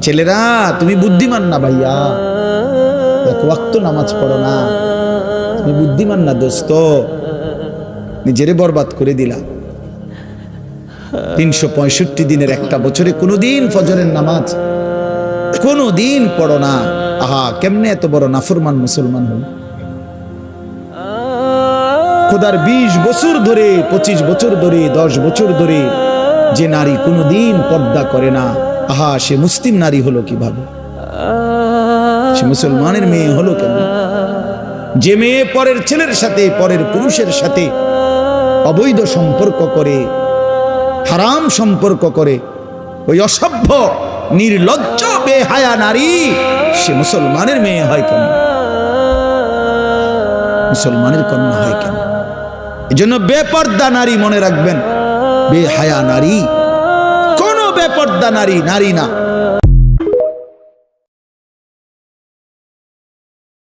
ছেলেরা তুমি বুদ্ধিমান না ভাইয়া, এক ওয়াক্ত নামাজ পড়ো না, তুমি বুদ্ধিমান না দোস্ত, নিজেরে বরবাদ করে দিলা। 365 দিনের একটা বছরে কোনোদিন ফজরের নামাজ কোনোদিন পড়ো না। আহা, কেমনে এত বড় নাফরমান মুসলমান হল। খোদার 20 বছর ধরে, 25 বছর ধরে, 10 বছর ধরে যে নারী কোনোদিন পর্দা করে না, আহা, সে মুসলিম নারী হলো কিভাবে? সে মুসলমানের মেয়ে হলো কেন? যে মেয়ে পরের ছেলের সাথে, পরের পুরুষের সাথে অবৈধ সম্পর্ক করে, হারাম সম্পর্ক করে, ওই অসভ্য নির্লজ্জ বেহায়া নারী সে মুসলমানের মেয়ে হয় কেন? মুসলমানের কন্যা হয় কেন? এজন্য বেপর্দা নারী মনে রাখবেন, বেহায়া নারী, কোন বেপর্দা নারী নারী না।